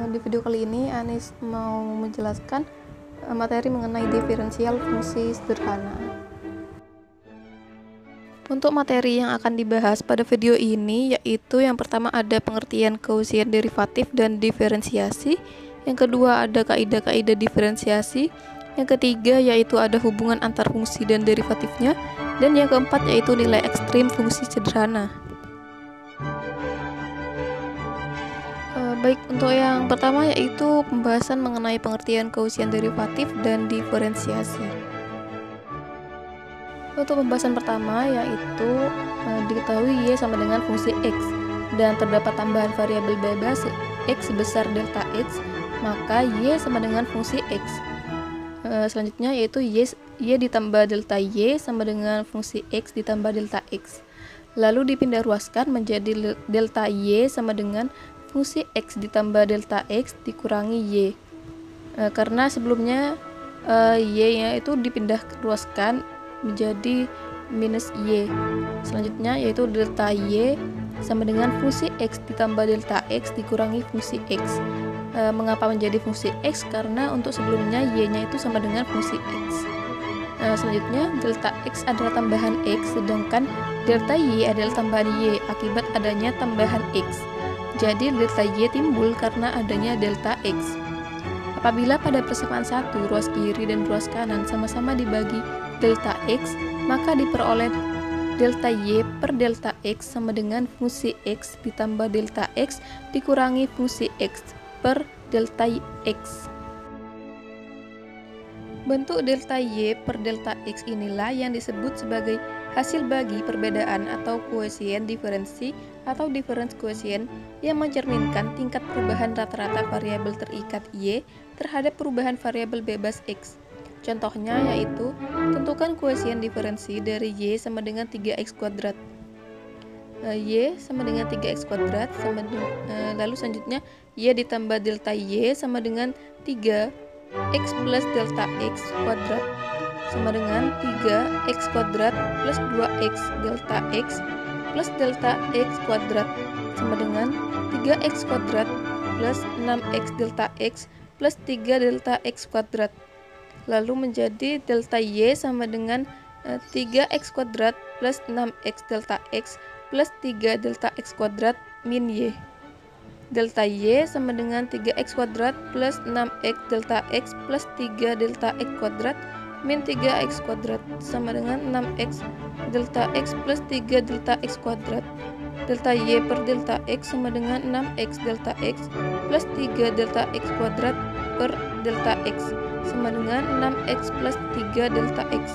Di video kali ini Anis mau menjelaskan materi mengenai diferensial fungsi sederhana. Untuk materi yang akan dibahas pada video ini yaitu yang pertama ada pengertian koefisien derivatif dan diferensiasi, yang kedua ada kaidah-kaidah diferensiasi, yang ketiga yaitu ada hubungan antar fungsi dan derivatifnya, dan yang keempat yaitu nilai ekstrim fungsi sederhana. Baik, untuk yang pertama yaitu pembahasan mengenai pengertian koefisien derivatif dan diferensiasi. Untuk pembahasan pertama yaitu diketahui Y sama dengan fungsi X dan terdapat tambahan variabel bebas X sebesar delta X, maka Y sama dengan fungsi X. Selanjutnya yaitu Y ditambah delta Y sama dengan fungsi X ditambah delta X. Lalu dipindah ruaskan menjadi delta Y sama dengan fungsi X ditambah delta X dikurangi Y. Karena sebelumnya Y-nya itu dipindah ruaskan menjadi minus Y. Selanjutnya yaitu delta Y sama dengan fungsi X ditambah delta X dikurangi fungsi X. Mengapa menjadi fungsi X? Karena untuk sebelumnya Y-nya itu sama dengan fungsi X. Selanjutnya delta X adalah tambahan X, sedangkan delta Y adalah tambahan Y akibat adanya tambahan X. Jadi delta Y timbul karena adanya delta X. Apabila pada persamaan 1 ruas kiri dan ruas kanan sama-sama dibagi delta X, maka diperoleh delta Y per delta X sama dengan fungsi X ditambah delta X dikurangi fungsi X per delta X. Bentuk delta Y per delta X inilah yang disebut sebagai hasil bagi perbedaan atau koefisien diferensi atau difference koefisien yang mencerminkan tingkat perubahan rata-rata variabel terikat Y terhadap perubahan variabel bebas X. Contohnya yaitu tentukan koefisien diferensi dari Y sama dengan 3x kuadrat. Y sama dengan 3x kuadrat lalu selanjutnya Y ditambah delta Y sama dengan 3x plus delta X kuadrat sama dengan 3x kuadrat plus 2x delta X plus delta X kuadrat sama dengan 3x kuadrat plus 6x delta X plus 3 delta X kuadrat. Lalu menjadi delta Y sama dengan 3x kuadrat plus 6x delta X plus 3 delta X kuadrat min Y. Delta Y sama dengan 3x kuadrat plus 6x delta X plus 3 delta X kuadrat min 3x kuadrat sama dengan 6x delta X plus 3 delta X kuadrat. Delta Y per delta X sama dengan 6x delta X plus 3 delta X kuadrat per delta X sama dengan 6x plus 3 delta X.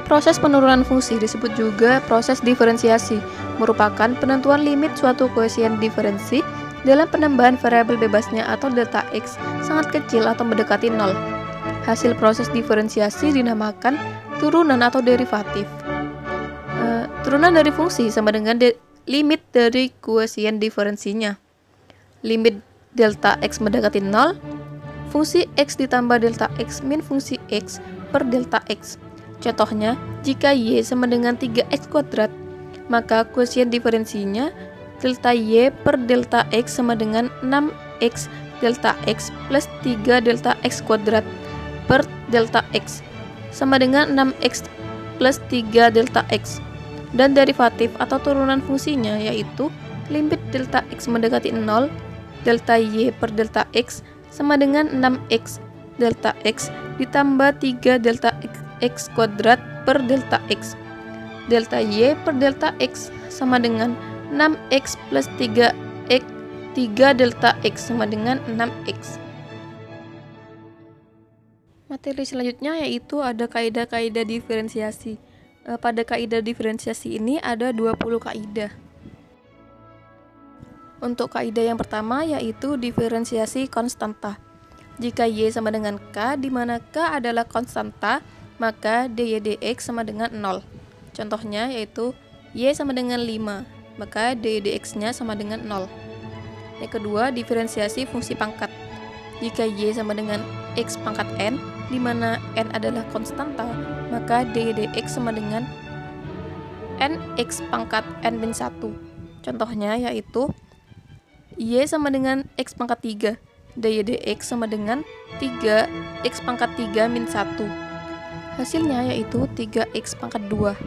Proses penurunan fungsi disebut juga proses diferensiasi, merupakan penentuan limit suatu koefisien diferensi dalam penambahan variabel bebasnya atau delta X sangat kecil atau mendekati 0. Hasil proses diferensiasi dinamakan turunan atau derivatif. Turunan dari fungsi sama dengan limit dari koefisien diferensinya. Limit delta X mendekati 0, fungsi X ditambah delta X min fungsi X per delta X. Contohnya, jika Y sama dengan 3x kuadrat, maka koefisien diferensinya delta Y per delta X sama dengan 6x delta X plus 3 delta X kuadrat per delta X sama dengan 6x plus 3 delta X. Dan derivatif atau turunan fungsinya yaitu limit delta X mendekati 0, delta Y per delta X sama dengan 6x delta X ditambah 3 delta X kuadrat per delta X. Delta Y per delta X sama dengan 6x plus 3x 3 delta X sama dengan 6x. Materi selanjutnya yaitu ada kaidah-kaidah diferensiasi. Pada kaidah diferensiasi ini ada 20 kaidah. Untuk kaidah yang pertama yaitu diferensiasi konstanta. Jika Y sama dengan K, di mana K adalah konstanta, maka dy dx sama dengan 0. Contohnya yaitu Y sama dengan 5, maka dy dx-nya sama dengan 0. Yang kedua, diferensiasi fungsi pangkat. Jika Y sama dengan X pangkat N, di mana N adalah konstanta, maka dy dx sama dengan Nx pangkat N min 1. Contohnya yaitu Y sama dengan X pangkat 3. dy dx sama dengan 3X pangkat 3 min 1. Hasilnya yaitu 3X pangkat 2.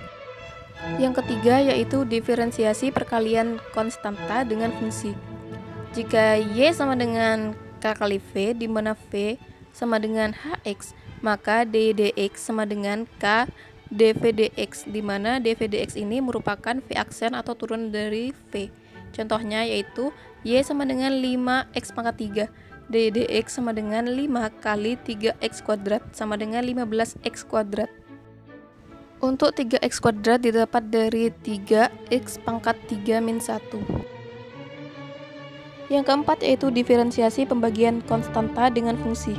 Yang ketiga yaitu diferensiasi perkalian konstanta dengan fungsi. Jika Y sama dengan K kali V, di mana V sama dengan Hx, maka dy dx sama dengan K dv dx, di mana dv dx ini merupakan V aksen atau turunan dari V. Contohnya yaitu Y sama dengan 5X pangkat 3, dy dx sama dengan 5 kali 3X kuadrat sama dengan 15X kuadrat. Untuk 3X kuadrat didapat dari 3X pangkat 3 min 1. Yang keempat yaitu diferensiasi pembagian konstanta dengan fungsi.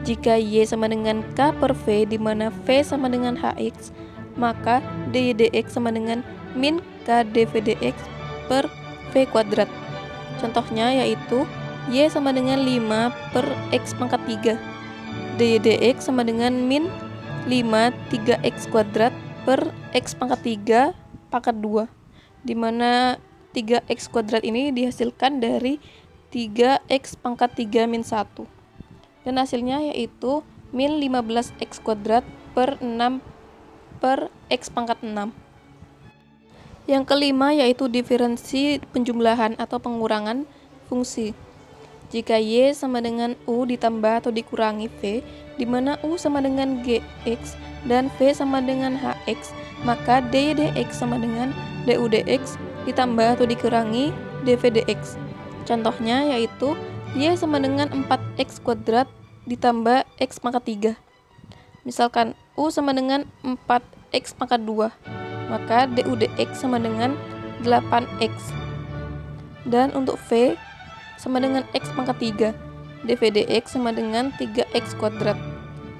Jika Y sama dengan K per V, di mana V sama dengan Hx, maka dy dx sama dengan min K dv dx per V kuadrat. Contohnya yaitu Y sama dengan 5 per X pangkat 3, dy dx sama dengan min 5 3X kuadrat per X pangkat 3 pangkat 2, di mana 3X kuadrat ini dihasilkan dari 3X pangkat 3 min 1. Dan hasilnya yaitu min 15X kuadrat per 6 per X pangkat 6. Yang kelima yaitu diferensi penjumlahan atau pengurangan fungsi. Jika Y sama dengan U ditambah atau dikurangi V, di mana U sama dengan Gx dan V sama dengan Hx, maka dy dx sama dengan du dx ditambah atau dikurangi dv dx. Contohnya yaitu Y sama dengan 4X kuadrat ditambah X pangkat 3. Misalkan U sama dengan 4X pangkat 2, maka du dx sama dengan 8X. Dan untuk V sama dengan X pangkat 3, dv dx sama dengan 3X kuadrat,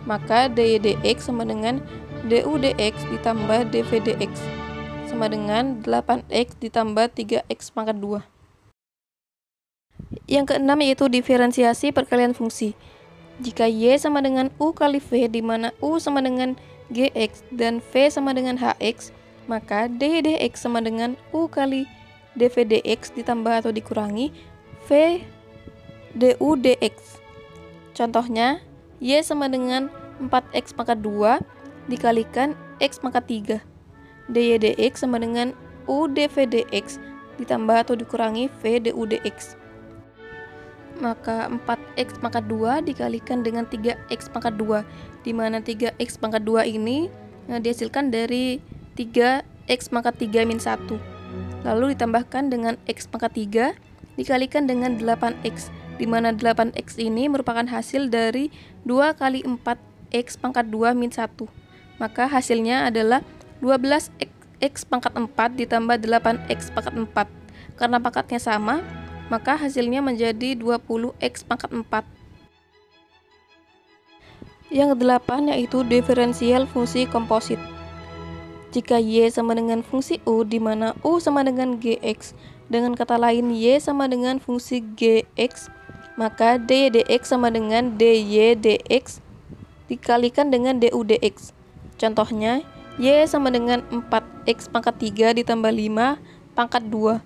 maka dy dx sama dengan du dx ditambah dv dx sama dengan 8X ditambah 3X pangkat 2. Yang keenam yaitu diferensiasi perkalian fungsi. Jika Y sama dengan U kali V, di mana U sama dengan Gx dan V sama dengan Hx, maka dy dx sama dengan U kali dv dx ditambah atau dikurangi V du dx. Contohnya, Y sama dengan 4X pangkat 2 dikalikan X pangkat 3. dy dx sama dengan U dv dx ditambah atau dikurangi V du dx. Maka 4X pangkat 2 dikalikan dengan 3X pangkat 2, di mana 3X pangkat 2 ini dihasilkan dari 3X pangkat 3 min 1. Lalu ditambahkan dengan X pangkat 3 dikalikan dengan 8X, di mana 8X ini merupakan hasil dari 2 kali 4X pangkat 2 min 1. Maka hasilnya adalah 12X pangkat 4 ditambah 8X pangkat 4. Karena pangkatnya sama, maka hasilnya menjadi 20X pangkat 4. Yang kedelapan yaitu diferensial fungsi komposit. Jika Y sama dengan fungsi U, di mana U sama dengan Gx, dengan kata lain Y sama dengan fungsi Gx, maka dy dx sama dengan dy dx dikalikan dengan du dx. Contohnya, Y sama dengan 4X pangkat 3 ditambah 5 pangkat 2.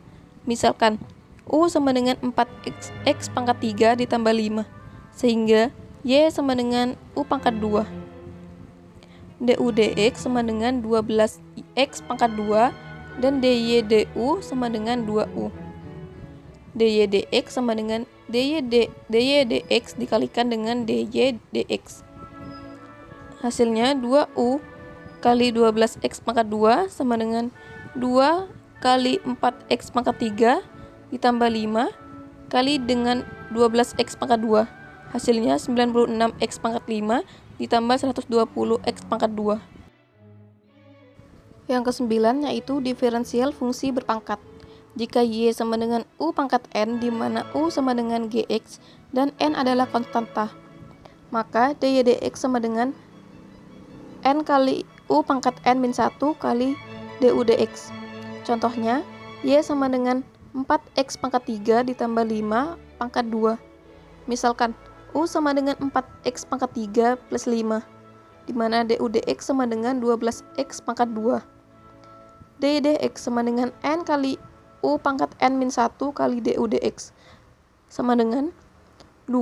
Misalkan, U sama dengan 4X pangkat 3 ditambah 5, sehingga Y sama dengan U pangkat 2. du dx sama dengan 12X pangkat 2 dan dy du sama dengan 2U. dy dx sama dengan dy dx dikalikan dengan dy dx. Hasilnya 2U kali 12X pangkat 2 sama dengan 2 kali 4X pangkat 3 ditambah 5 kali dengan 12X pangkat 2. Hasilnya 96X pangkat 5 ditambah 120X pangkat 2. Yang kesembilan yaitu diferensial fungsi berpangkat. Jika Y sama dengan U pangkat N, di mana U sama dengan Gx dan N adalah konstanta, maka dy dx sama dengan N kali U pangkat N min 1 kali du dx. Contohnya, Y sama dengan 4X pangkat 3 ditambah 5 pangkat 2. Misalkan, U sama dengan 4X pangkat 3 plus 5, di mana du dx sama dengan 12X pangkat 2. dy dx sama dengan N kali U pangkat N min 1 kali DU dx sama dengan 2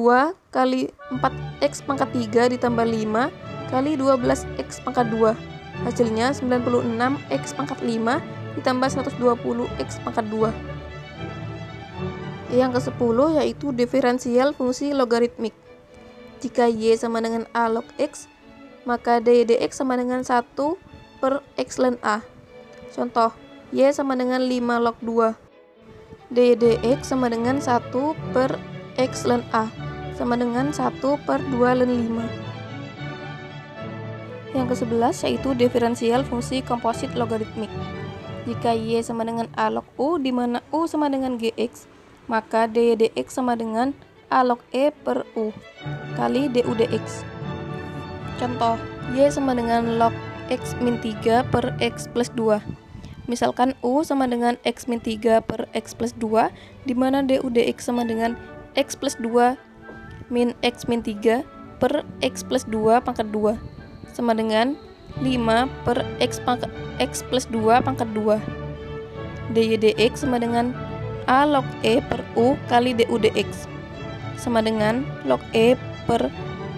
kali 4x pangkat 3 ditambah 5 kali 12x pangkat 2. Hasilnya 96x pangkat 5 ditambah 120x pangkat 2. Yang ke-10 yaitu diferensial fungsi logaritmik. Jika y sama dengan a log x, maka dy dx sama dengan 1 per x ln a. Contoh, y sama dengan 5 log 2. dy dx sama dengan 1 per x ln a sama dengan 1 per 2 ln 5. Yang ke-11 yaitu diferensial fungsi komposit logaritmik. Jika y sama dengan a log u, di mana u sama dengan gx, maka dy dx sama dengan a log e per u kali du dx. Contoh, y sama dengan log x min 3 per x plus 2. Misalkan u sama dengan x min 3 per x plus 2, di mana du dx sama dengan x plus 2 min x min 3 per x plus 2 pangkat 2 sama dengan 5 per x plus 2 pangkat 2. dy dx sama dengan a log e per u kali du dx sama dengan log e per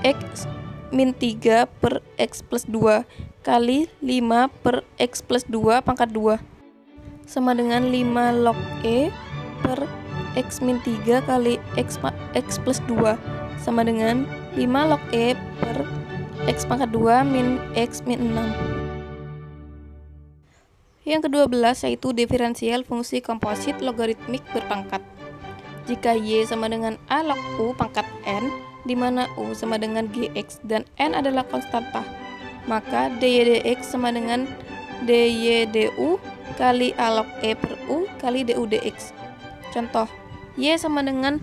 x min 3 per x plus 2 kali 5 per x plus 2 pangkat 2 sama dengan 5 log e per x min 3 kali x plus 2 sama dengan 5 log e per x pangkat 2 min x min 6. Yang ke-12 yaitu diferensial fungsi komposit logaritmik berpangkat. Jika y sama dengan a log u pangkat n, di mana u sama dengan gx dan n adalah konstanta, maka dy dx sama dengan dy du kali a log e per u kali du dx. Contoh, y sama dengan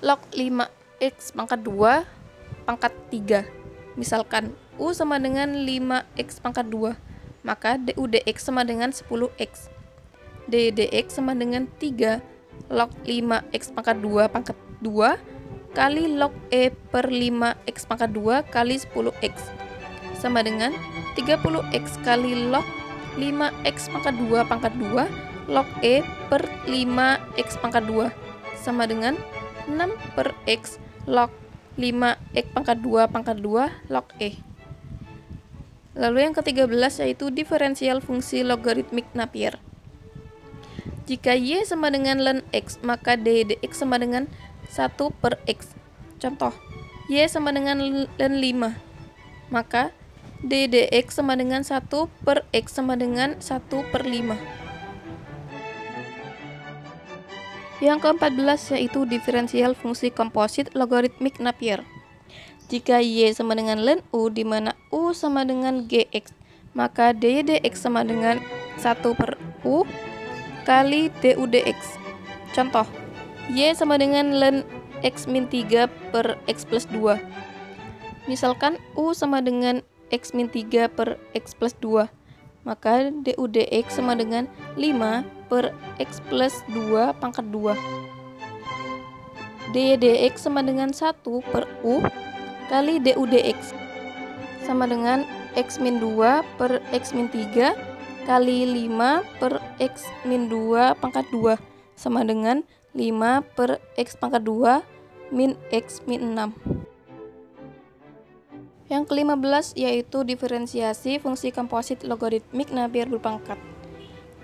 log 5x pangkat 2 pangkat 3. Misalkan u sama dengan 5x pangkat 2, maka du dx sama dengan 10x. dy dx sama dengan 3 log 5x pangkat 2 pangkat 2 kali log e per 5x pangkat 2 kali 10x sama dengan 30x kali log 5x pangkat 2 pangkat 2 log e per 5x pangkat 2 sama dengan 6 per x log 5x pangkat 2 pangkat 2 log e. Lalu yang ke-13 yaitu diferensial fungsi logaritmik Napier. Jika y sama dengan ln x, maka dy dx sama dengan 1 per x. Contoh, y sama dengan ln 5, maka dy dx sama dengan 1 per x sama dengan 1 per 5. Yang ke-14 yaitu diferensial fungsi komposit logaritmik Napier. Jika y sama dengan ln u, di mana u sama dengan gx, maka dy dx sama dengan 1 per u kali du dx. Contoh, y sama dengan ln x min 3 per x plus 2. Misalkan u sama dengan x min 3 per x plus 2, maka du dx sama dengan 5 per x plus 2 pangkat 2. dy dx sama dengan 1 per u kali du dx sama dengan x min 2 per x min 3 kali 5 per x min 2 pangkat 2 sama dengan 5 per x pangkat 2 min x min 6. Yang ke-15 yaitu diferensiasi fungsi komposit logaritmik Napier berpangkat.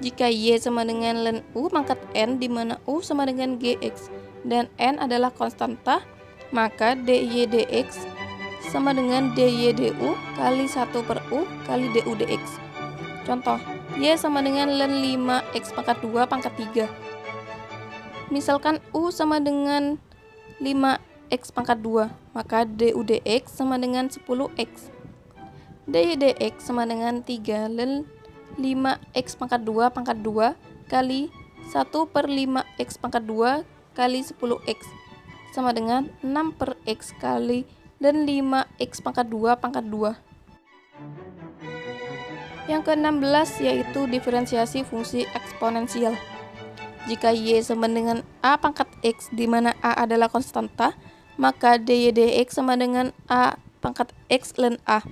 Jika y sama dengan ln u pangkat n, di mana u sama dengan gx dan n adalah konstanta, maka dy dx sama dengan dy du kali 1 per u kali du dx. Contoh, y sama dengan ln 5x pangkat 2 pangkat 3. Misalkan u sama dengan 5x pangkat 2, maka du dx sama dengan 10x. dy dx sama dengan 3 ln 5x pangkat 2 pangkat 2 kali 1 per 5x pangkat 2 kali 10x sama dengan 6 per x kali dan 5x pangkat 2 pangkat 2. Yang ke-16 yaitu diferensiasi fungsi eksponensial. Jika y sama dengan a pangkat x, di mana a adalah konstanta, maka dy dx sama dengan a pangkat x ln a.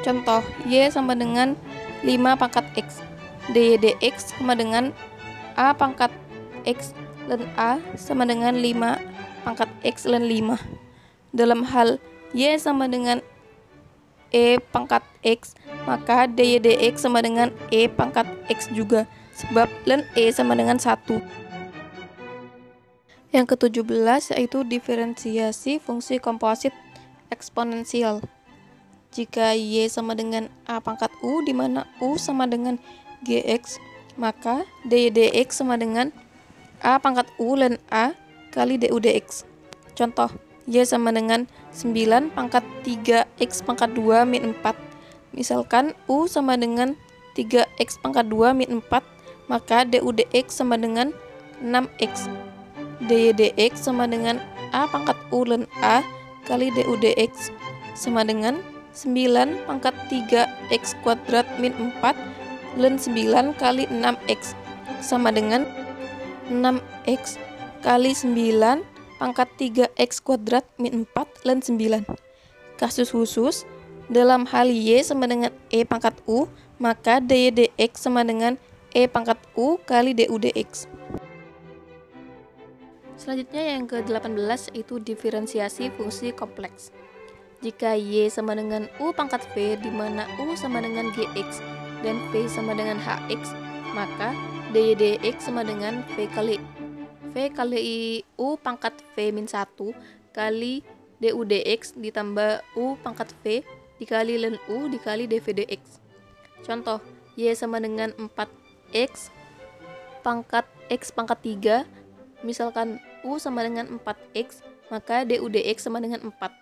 Contoh, y sama dengan 5 pangkat x, dy dx sama dengan A pangkat X ln A sama dengan 5 pangkat X ln 5. Dalam hal Y sama dengan E pangkat X, maka dy dx sama dengan E pangkat X juga, sebab ln E sama dengan 1. Yang ke-17 yaitu diferensiasi fungsi komposit eksponensial. Jika Y sama dengan A pangkat U, di mana U sama dengan Gx, maka dy dx sama dengan A pangkat U ln A kali du dx. Contoh, Y sama dengan 9 pangkat 3x pangkat 2 min 4. Misalkan U sama dengan 3x pangkat 2 min 4, maka du dx sama dengan 6x. dy dx sama dengan A pangkat U ln A kali du dx sama dengan 9 pangkat 3x kuadrat min 4 ln 9 kali 6x sama dengan 6x kali 9 pangkat 3x kuadrat min 4 ln 9. Kasus khusus, dalam hal Y sama dengan E pangkat U, maka dy dx sama dengan E pangkat U kali du dx. Selanjutnya yang ke-18 yaitu diferensiasi fungsi kompleks. Jika Y sama dengan U pangkat V, di mana U sama dengan Gx dan V sama dengan Hx, maka dy dx sama dengan V kali U pangkat V min 1 kali du dx ditambah U pangkat V dikali ln U dikali dv dx. Contoh, Y sama dengan 4x pangkat X pangkat 3, misalkan U sama dengan 4x, maka du dx sama dengan 4.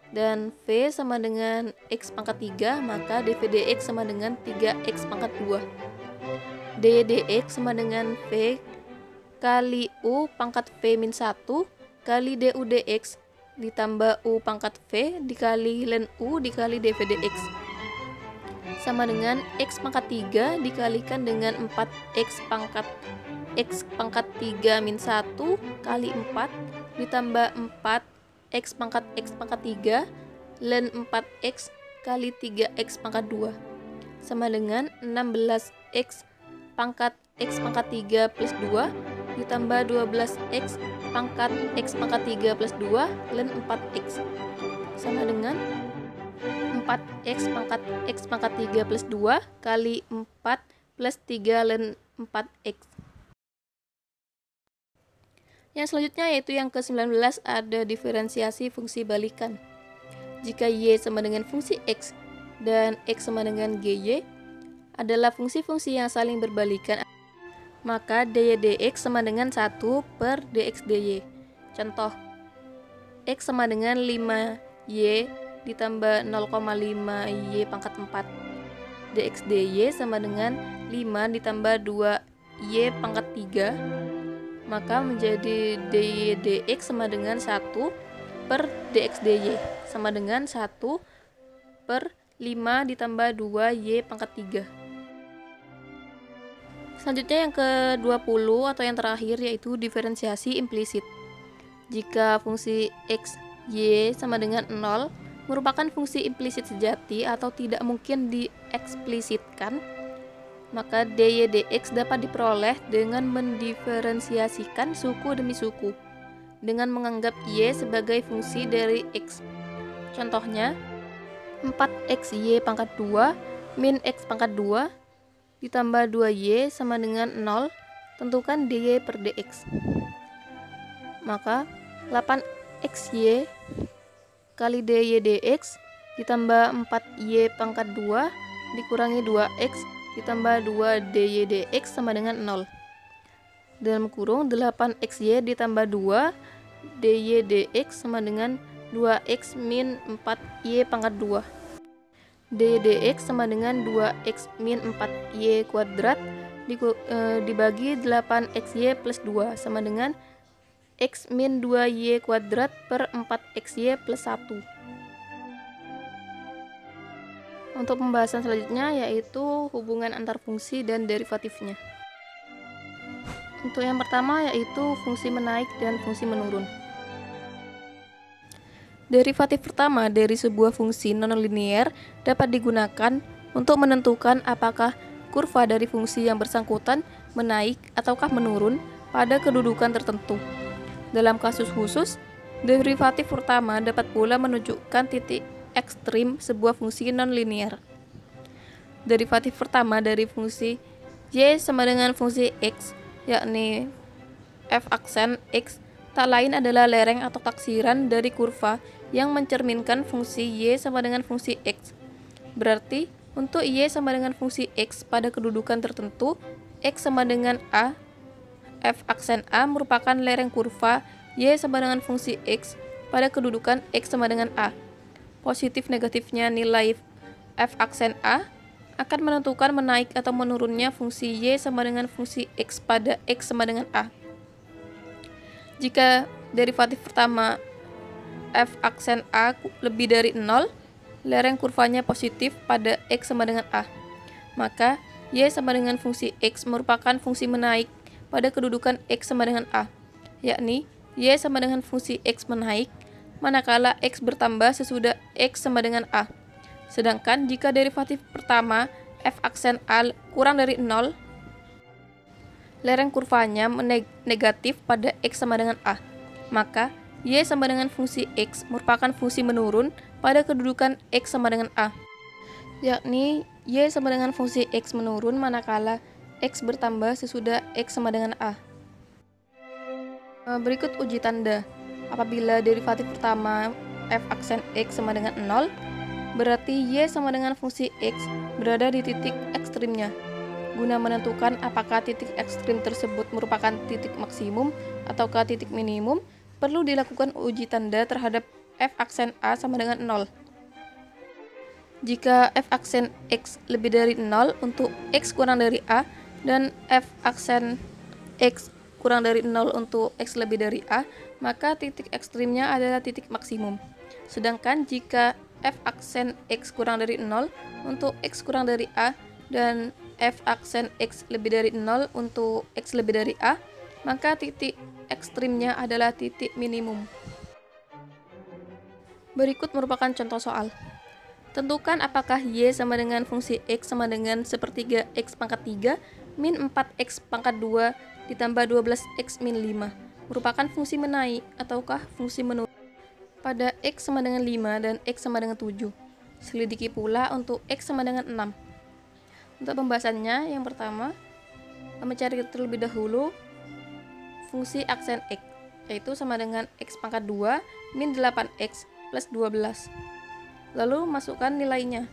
Dan V sama dengan X pangkat 3, maka dv dx sama dengan 3x pangkat 2. dy dx sama dengan V kali U pangkat V min 1 kali du dx ditambah U pangkat V dikali ln U dikali dv dx sama dengan X pangkat 3 dikalikan dengan 4x pangkat X pangkat 3 min 1 kali 4 ditambah 4x pangkat X pangkat 3 ln 4x kali 3x pangkat 2 sama dengan 16x pangkat X pangkat 3 plus 2 ditambah 12x pangkat X pangkat 3 plus 2 ln 4x sama dengan 4x pangkat X pangkat 3 plus 2 kali 4 plus 3 ln 4x. Yang selanjutnya yaitu yang ke-19, ada diferensiasi fungsi balikan. Jika Y sama dengan fungsi X dan X sama dengan GY adalah fungsi-fungsi yang saling berbalikan, maka dy dx sama dengan 1 per dx dy. Contoh, X sama dengan 5y ditambah 0,5y pangkat 4. Dx dy sama dengan 5 ditambah 2y pangkat 3. Maka menjadi dy dx sama dengan 1 per dx dy sama dengan 1 per 5 ditambah 2y pangkat 3. Selanjutnya yang ke-20 atau yang terakhir yaitu diferensiasi implisit. Jika fungsi x, y sama dengan 0 merupakan fungsi implisit sejati atau tidak mungkin dieksplisitkan, maka dy dx dapat diperoleh dengan mendiferensiasikan suku demi suku dengan menganggap y sebagai fungsi dari x. Contohnya, 4xy pangkat 2 min x pangkat 2 ditambah 2y sama dengan 0, tentukan dy per dx. Maka 8xy kali dy dx ditambah 4y pangkat 2 dikurangi 2x ditambah 2 dy dx sama dengan 0. Dalam kurung 8xy ditambah 2 dy dx sama dengan 2x min 4y pangkat 2. dy dx sama dengan 2x min 4y kuadrat dibagi 8xy plus 2 sama dengan x min 2y kuadrat per 4xy plus 1. Untuk pembahasan selanjutnya yaitu hubungan antar fungsi dan derivatifnya. Untuk yang pertama yaitu fungsi menaik dan fungsi menurun. Derivatif pertama dari sebuah fungsi nonlinear dapat digunakan untuk menentukan apakah kurva dari fungsi yang bersangkutan menaik, ataukah menurun pada kedudukan tertentu. Dalam kasus khusus, derivatif pertama dapat pula menunjukkan titik ekstrim sebuah fungsi nonlinear. Derivatif pertama dari fungsi y sama dengan fungsi x, yakni f aksen x, tak lain adalah lereng atau taksiran dari kurva yang mencerminkan fungsi y sama dengan fungsi x. Berarti, untuk y sama dengan fungsi x pada kedudukan tertentu, x sama dengan a, f aksen a merupakan lereng kurva y sama dengan fungsi x pada kedudukan x sama dengan a. Positif negatifnya nilai f aksen a akan menentukan menaik atau menurunnya fungsi y sama dengan fungsi x pada x sama dengan a. Jika derivatif pertama f aksen a lebih dari 0, lereng kurvanya positif pada x sama dengan a. Maka y sama dengan fungsi x merupakan fungsi menaik pada kedudukan x sama dengan a, yakni y sama dengan fungsi x menaik manakala x bertambah sesudah x sama dengan a. Sedangkan jika derivatif pertama f aksen a kurang dari 0, lereng kurvanya negatif pada x sama dengan a. Maka y sama dengan fungsi x merupakan fungsi menurun pada kedudukan x sama dengan a, yakni y sama dengan fungsi x menurun manakala x bertambah sesudah x sama dengan a. Berikut uji tanda. Apabila derivatif pertama f aksen x sama dengan 0, berarti y sama dengan fungsi x berada di titik ekstrimnya. Guna menentukan apakah titik ekstrim tersebut merupakan titik maksimum ataukah titik minimum, perlu dilakukan uji tanda terhadap f aksen a sama dengan 0. Jika f aksen x lebih dari 0 untuk x kurang dari a dan f aksen x kurang dari 0 untuk x lebih dari a, maka titik ekstrimnya adalah titik maksimum. Sedangkan jika f aksen x kurang dari 0 untuk x kurang dari a dan f aksen x lebih dari 0 untuk x lebih dari a, maka titik ekstrimnya adalah titik minimum. Berikut merupakan contoh soal. Tentukan apakah y sama dengan fungsi x sama dengan sepertiga x pangkat 3 min 4x pangkat 2 ditambah 12x min 5 merupakan fungsi menaik ataukah fungsi menurun pada x sama dengan 5 dan x sama dengan 7. Selidiki pula untuk x sama dengan 6. Untuk pembahasannya, yang pertama, mencari terlebih dahulu fungsi aksen x, yaitu sama dengan x pangkat 2 min 8x plus 12. Lalu masukkan nilainya.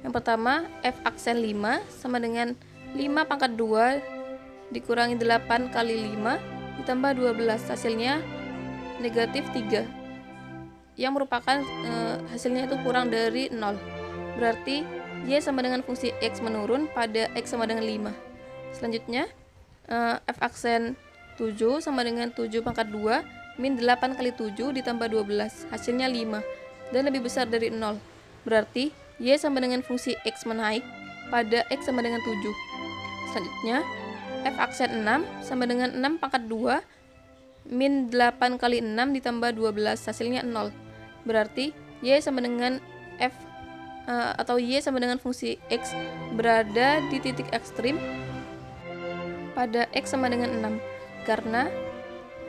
Yang pertama, f aksen 5 sama dengan 5 pangkat 2 dikurangi 8 kali 5 ditambah 12, hasilnya negatif 3, yang merupakan hasilnya itu kurang dari 0. Berarti y sama dengan fungsi x menurun pada x sama dengan 5. Selanjutnya, f aksen 7 sama dengan 7 pangkat 2 min 8 kali 7 ditambah 12, hasilnya 5 dan lebih besar dari 0. Berarti y sama dengan fungsi x menaik pada x sama dengan 7. Selanjutnya, f aksen 6 sama dengan 6 pangkat 2 min 8 kali 6 ditambah 12, hasilnya 0. Berarti y sama dengan y sama dengan fungsi x berada di titik ekstrim pada x sama dengan 6, karena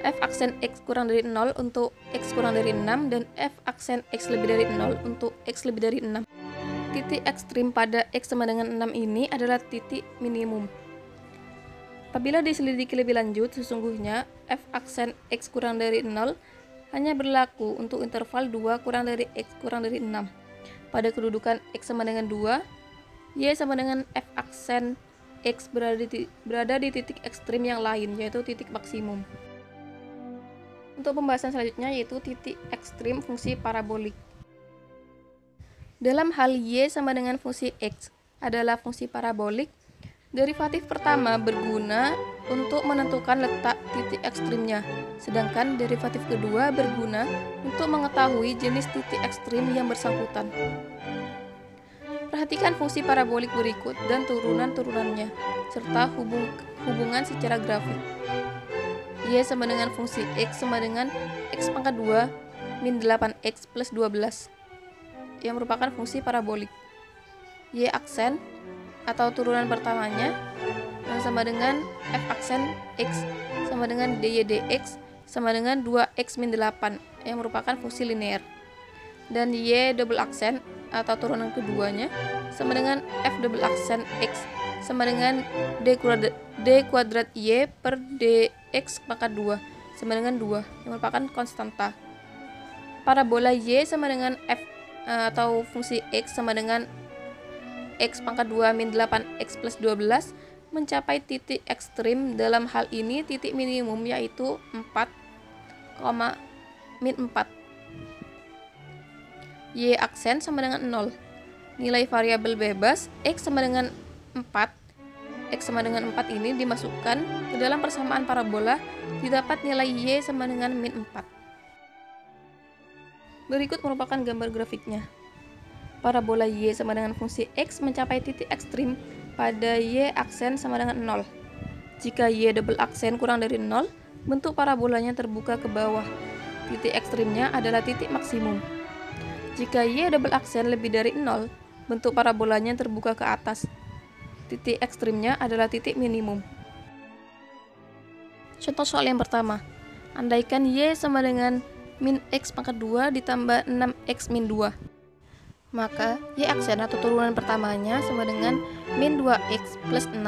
f aksen x kurang dari 0 untuk x kurang dari 6 dan f aksen x lebih dari 0 untuk x lebih dari 6. Titik ekstrim pada x sama dengan 6 ini adalah titik minimum. Apabila diselidiki lebih lanjut, sesungguhnya f aksen x kurang dari 0 hanya berlaku untuk interval 2 kurang dari x kurang dari 6. Pada kedudukan x sama dengan 2, y sama dengan f aksen x berada di titik ekstrim yang lain, yaitu titik maksimum. Untuk pembahasan selanjutnya yaitu titik ekstrim fungsi parabolik. Dalam hal y sama dengan fungsi x adalah fungsi parabolik, derivatif pertama berguna untuk menentukan letak titik ekstrimnya, sedangkan derivatif kedua berguna untuk mengetahui jenis titik ekstrim yang bersangkutan. Perhatikan fungsi parabolik berikut dan turunan-turunannya, serta hubungan secara grafik. Y sama dengan fungsi x sama dengan x pangkat 2 min 8x plus 12, yang merupakan fungsi parabolik. Y aksen atau turunan pertamanya sama dengan f aksen x sama dengan dy dx sama dengan 2x min 8 yang merupakan fungsi linear. Dan y double aksen atau turunan keduanya sama dengan f double aksen x sama dengan d kuadrat y per dx pangkat 2 sama dengan 2 yang merupakan konstanta. Parabola y sama dengan f atau fungsi x sama dengan x pangkat 2 min 8x plus 12 mencapai titik ekstrim. Dalam hal ini titik minimum yaitu 4, min 4. Y aksen sama dengan 0. Nilai variabel bebas x sama dengan 4. X sama dengan 4 ini dimasukkan ke dalam persamaan parabola, didapat nilai y sama dengan min 4. Berikut merupakan gambar grafiknya. Parabola y sama dengan fungsi x mencapai titik ekstrim pada y aksen sama dengan 0. Jika y double aksen kurang dari 0, bentuk parabolanya terbuka ke bawah. Titik ekstrimnya adalah titik maksimum. Jika y double aksen lebih dari 0, bentuk parabolanya terbuka ke atas. Titik ekstrimnya adalah titik minimum. Contoh soal yang pertama. Andaikan y sama dengan min x pangkat 2 ditambah 6x min 2. Maka y aksen atau turunan pertamanya sama dengan min 2x plus 6.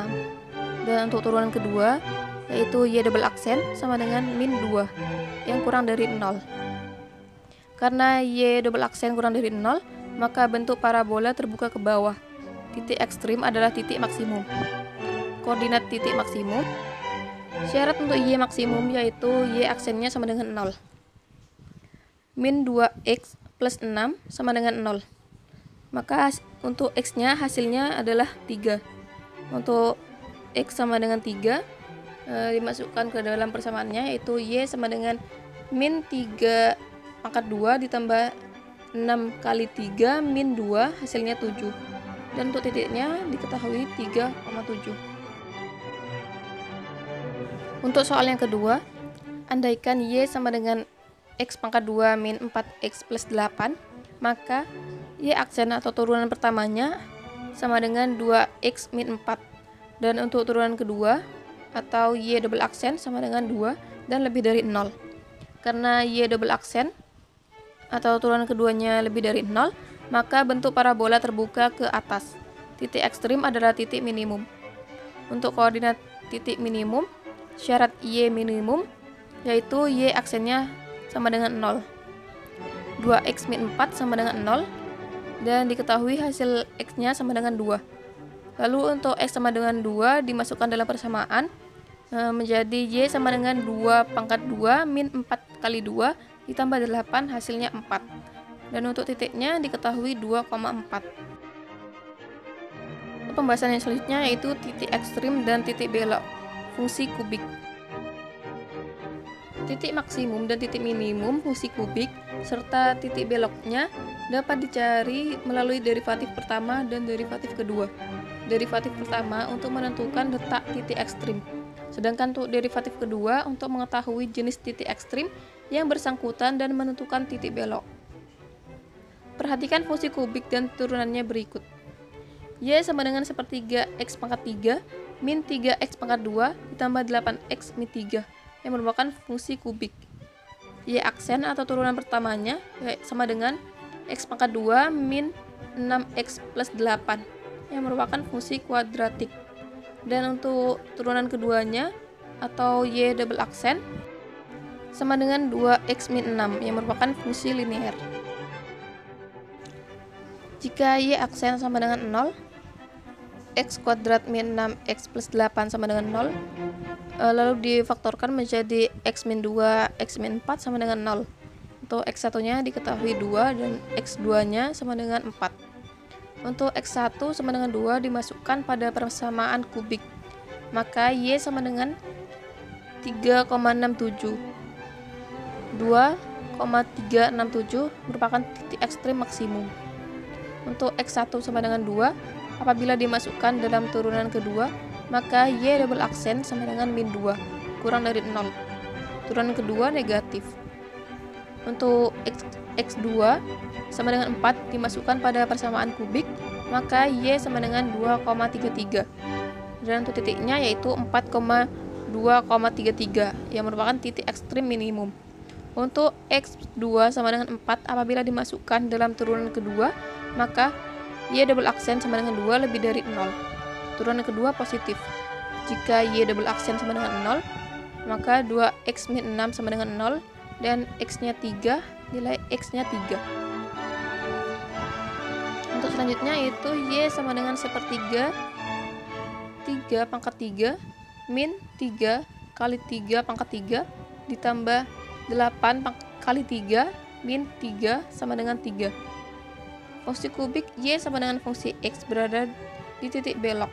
Dan untuk turunan kedua yaitu y double aksen sama dengan min 2 yang kurang dari 0. Karena y double aksen kurang dari 0, maka bentuk parabola terbuka ke bawah. Titik ekstrim adalah titik maksimum. Koordinat titik maksimum. Syarat untuk y maksimum yaitu y aksennya sama dengan 0. Min 2x plus 6 sama dengan 0. Maka untuk x-nya hasilnya adalah 3. Untuk x sama dengan 3 dimasukkan ke dalam persamaannya yaitu y sama dengan min 3 pangkat 2 ditambah 6 kali 3 min 2 hasilnya 7. Dan untuk titiknya diketahui 3,7. Untuk soal yang kedua, andaikan y sama dengan x pangkat 2 min 4x plus 8, maka y aksen atau turunan pertamanya sama dengan 2x min 4. Dan untuk turunan kedua atau y double aksen sama dengan 2 dan lebih dari 0. Karena y double aksen atau turunan keduanya lebih dari 0, maka bentuk parabola terbuka ke atas. Titik ekstrim adalah titik minimum. Untuk koordinat titik minimum, syarat y minimum yaitu y aksennya sama dengan 0. 2x min 4 sama dengan 0 dan diketahui hasil x-nya sama dengan 2. Lalu untuk x sama dengan 2 dimasukkan dalam persamaan menjadi y sama dengan 2 pangkat 2 min 4 kali 2 ditambah 8 hasilnya 4. Dan untuk titiknya diketahui 2,4. Pembahasan yang selanjutnya yaitu titik ekstrim dan titik belok fungsi kubik. Titik maksimum dan titik minimum fungsi kubik serta titik beloknya dapat dicari melalui derivatif pertama dan derivatif kedua. Derivatif pertama untuk menentukan letak titik ekstrim, sedangkan untuk derivatif kedua untuk mengetahui jenis titik ekstrim yang bersangkutan dan menentukan titik belok. Perhatikan fungsi kubik dan turunannya berikut. Y sama dengan sepertiga x pangkat 3 min 3x pangkat 2 ditambah 8x min 3 yang merupakan fungsi kubik. Y aksen atau turunan pertamanya sama dengan x pangkat 2 min 6x plus 8 yang merupakan fungsi kuadratik. Dan untuk turunan keduanya atau y double aksen sama dengan 2x min 6 yang merupakan fungsi linear. Jika y aksen sama dengan 0, x kuadrat min 6x plus 8 sama dengan 0, lalu difaktorkan menjadi x min 2, x min 4 sama dengan 0. Untuk x1-nya diketahui 2 dan x2-nya sama dengan 4. Untuk x1 sama dengan 2 dimasukkan pada persamaan kubik, maka y sama dengan 3,67. 2,367 merupakan titik ekstrim maksimum. Untuk x1 sama dengan 2, apabila dimasukkan dalam turunan kedua, maka y double aksen sama dengan min 2, kurang dari 0. Turunan kedua negatif. Untuk x2 sama dengan 4 dimasukkan pada persamaan kubik, maka Y sama dengan 2,33. Dan untuk titiknya yaitu 4,2,33 yang merupakan titik ekstrim minimum. Untuk X2 sama dengan 4 apabila dimasukkan dalam turunan kedua, maka Y double aksen sama dengan 2 lebih dari 0. Turunan kedua positif. Jika Y double aksen sama dengan 0, maka 2X min 6 sama dengan 0, dan X-nya 3, nilai X-nya 3. Untuk selanjutnya yaitu Y sama dengan sepertiga 3 pangkat 3 min 3 kali 3 pangkat 3 ditambah 8 kali 3 min 3 sama dengan 3. Fungsi kubik Y sama dengan fungsi X berada di titik belok.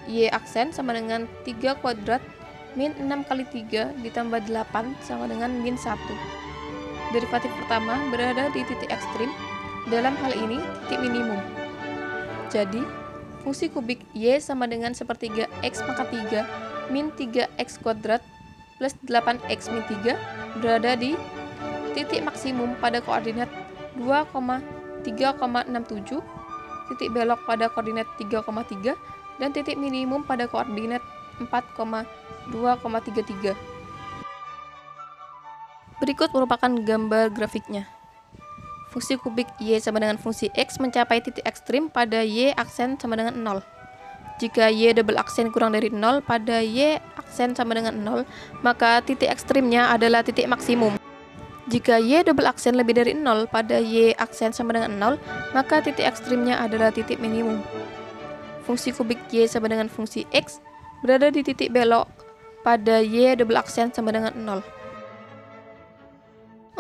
Y aksen sama dengan 3 kuadrat min 6 kali 3 ditambah 8 sama dengan min 1. Derivatif pertama berada di titik ekstrim, dalam hal ini titik minimum. Jadi, fungsi kubik Y sama dengan sepertiga X pangkat 3 min 3X kuadrat plus 8X min 3 berada di titik maksimum pada koordinat 2,3,67, titik belok pada koordinat 3,3, dan titik minimum pada koordinat 4,2,33. Berikut merupakan gambar grafiknya. Fungsi kubik Y sama dengan fungsi X mencapai titik ekstrim pada Y aksen sama dengan 0. Jika Y double aksen kurang dari 0 pada Y aksen sama dengan 0, maka titik ekstrimnya adalah titik maksimum. Jika Y double aksen lebih dari 0 pada Y aksen sama dengan 0, maka titik ekstrimnya adalah titik minimum. Fungsi kubik Y sama dengan fungsi X berada di titik belok pada Y double aksen sama dengan 0.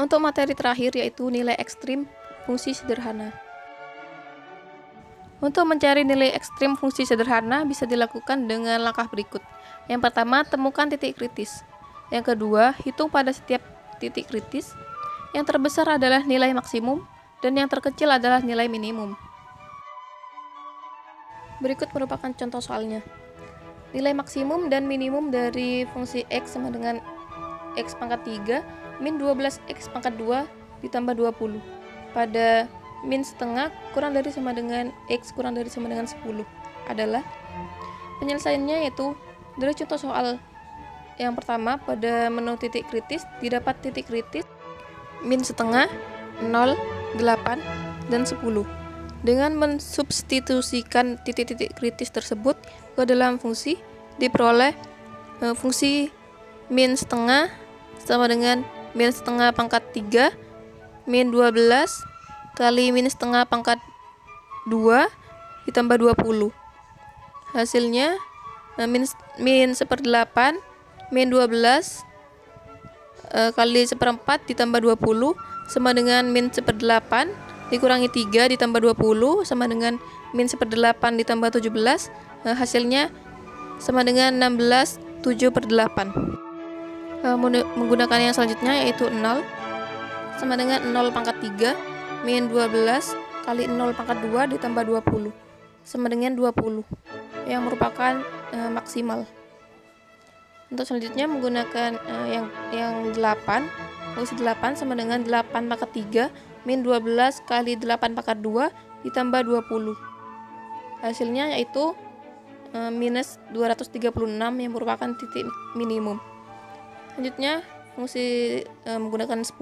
Untuk materi terakhir yaitu nilai ekstrim fungsi sederhana. Untuk mencari nilai ekstrim fungsi sederhana bisa dilakukan dengan langkah berikut. Yang pertama, temukan titik kritis. Yang kedua, hitung pada setiap titik kritis. Yang terbesar adalah nilai maksimum dan yang terkecil adalah nilai minimum. Berikut merupakan contoh soalnya. Nilai maksimum dan minimum dari fungsi X sama dengan X pangkat 3 min 12X pangkat 2 ditambah 20 pada min setengah kurang dari sama dengan X kurang dari sama dengan 10 adalah penyelesaiannya, yaitu dari contoh soal yang pertama pada menu titik kritis didapat titik kritis min setengah, 0, 8, dan 10. Dengan mensubstitusikan titik-titik kritis tersebut ke dalam fungsi, diperoleh fungsi min setengah sama dengan min setengah pangkat 3 min 12 kali min setengah pangkat 2 ditambah 20. Hasilnya min seperdelapan min 12 kali seperempat ditambah 20 sama dengan min seperdelapan dikurangi 3 ditambah 20 sama dengan min seperdelapan ditambah 17. Hasilnya sama dengan 16 7/8. Menggunakan yang selanjutnya yaitu 0 sama dengan 0 pangkat 3 min 12 kali 0 pangkat 2 ditambah 20 sama dengan 20 yang merupakan maksimal. Untuk selanjutnya menggunakan yang 8, fungsi 8 sama dengan 8 pangkat 3 min 12 kali 8 pangkat 2 ditambah 20. Hasilnya yaitu minus 236 yang merupakan titik minimum. Selanjutnya fungsi menggunakan 10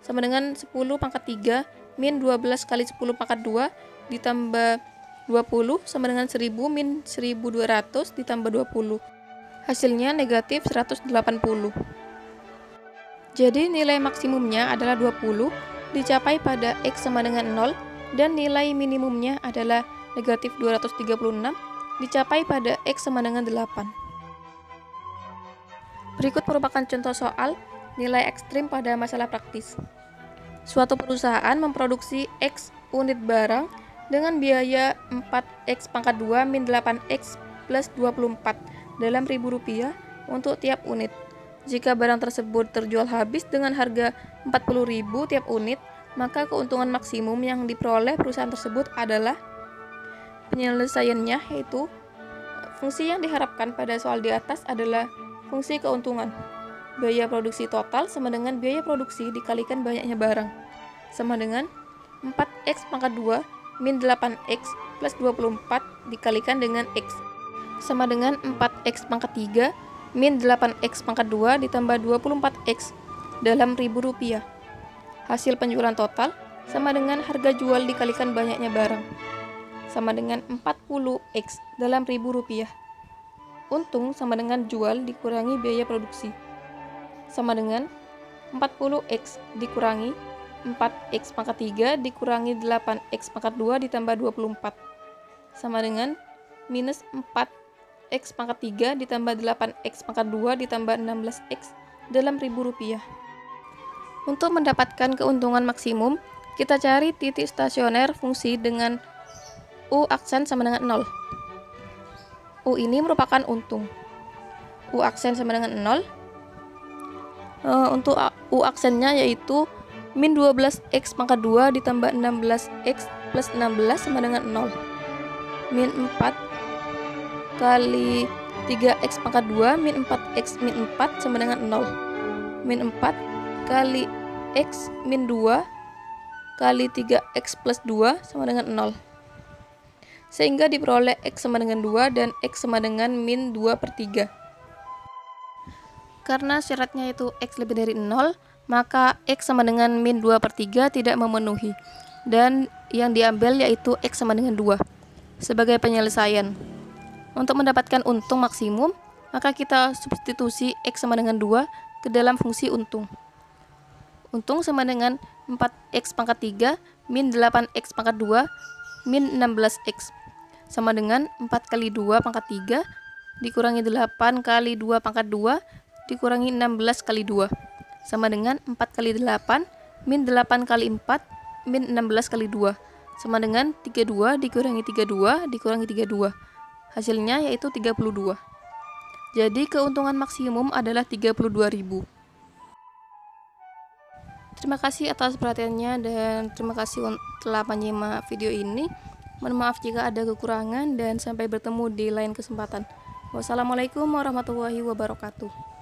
sama dengan 10 pangkat 3 min 12 kali 10 pangkat 2 ditambah 20 sama dengan 1000 min 1200 ditambah 20. Hasilnya negatif 180. Jadi nilai maksimumnya adalah 20 dicapai pada X sama dengan 0 dan nilai minimumnya adalah negatif 236 dicapai pada X sama dengan 8. Berikut merupakan contoh soal nilai ekstrim pada masalah praktis. Suatu perusahaan memproduksi X unit barang dengan biaya 4X pangkat 2 min 8X plus 24 dalam Rp1.000 untuk tiap unit. Jika barang tersebut terjual habis dengan harga Rp40.000 tiap unit, maka keuntungan maksimum yang diperoleh perusahaan tersebut adalah penyelesaiannya, yaitu fungsi yang diharapkan pada soal di atas adalah fungsi keuntungan. Biaya produksi total sama dengan biaya produksi dikalikan banyaknya barang, sama dengan 4X pangkat 2 min 8x plus 24 dikalikan dengan x sama dengan 4x pangkat 3 min 8x pangkat 2 ditambah 24x dalam ribu rupiah. Hasil penjualan total sama dengan harga jual dikalikan banyaknya barang, sama dengan 40x dalam ribu rupiah. Untung sama dengan jual dikurangi biaya produksi, sama dengan 40x dikurangi 4x pangkat 3 dikurangi 8x pangkat 2 ditambah 24, sama dengan minus 4x pangkat 3 ditambah 8x pangkat 2 ditambah 16x dalam ribu rupiah. Untuk mendapatkan keuntungan maksimum, kita cari titik stasioner fungsi dengan U aksen sama dengan 0. U ini merupakan untung. U aksen sama dengan 0. Untuk U aksennya yaitu min 12x pangkat 2 ditambah 16x plus 16 sama dengan 0. Min 4 kali 3x pangkat 2 min 4x min 4 sama dengan 0. Min 4 kali x min 2 kali 3x plus 2 sama dengan 0. Sehingga diperoleh x sama dengan 2 dan x sama dengan min 2 per 3. Karena syaratnya itu x lebih dari 0, maka x sama dengan min 2 per 3 tidak memenuhi. Dan yang diambil yaitu x sama dengan 2 sebagai penyelesaian. Untuk mendapatkan untung maksimum, maka kita substitusi x sama dengan 2 ke dalam fungsi untung. Untung sama dengan 4x pangkat 3 min 8x pangkat 2 min 16x sama dengan 4 kali 2 pangkat 3 dikurangi 8 kali 2 pangkat 2 dikurangi 16 kali 2 sama dengan 4 kali 8 min 8 kali 4 min 16 kali 2 sama dengan 32 dikurangi 32 dikurangi 32. Hasilnya yaitu 32. Jadi keuntungan maksimum adalah 32.000. Terima kasih atas perhatiannya dan terima kasih telah menyimak video ini. Mohon maaf jika ada kekurangan dan sampai bertemu di lain kesempatan. Wassalamualaikum warahmatullahi wabarakatuh.